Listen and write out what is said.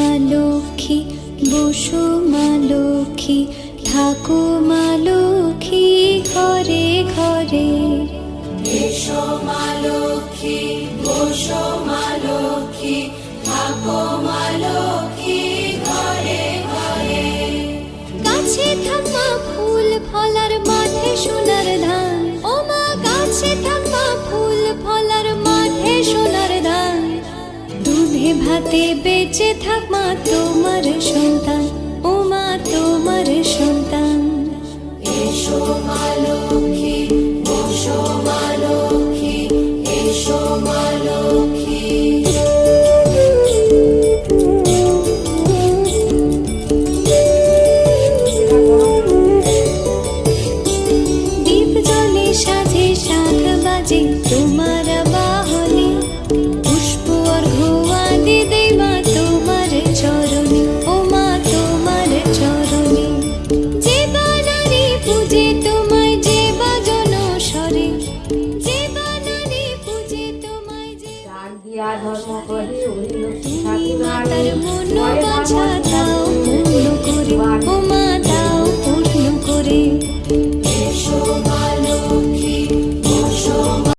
মা লক্ষ্মী, বসো মা লক্ষ্মী, থাকো মা লক্ষ্মী ঘরে ঘরে। এসো মা লক্ষ্মী, বসো মা লক্ষ্মী, থাকো মা লক্ষ্মী ঘরে ঘরে। গাছে থাকা ফুল ফলার মাঠে সোনার ধান, ও মা গাছে থাকা ফুল ফলার মাঠে সোনার ধান। দুধে ভাতে বেঁচে থাক মা তোমার সন্তান, ও মা তোমার সন্তান। এসো মা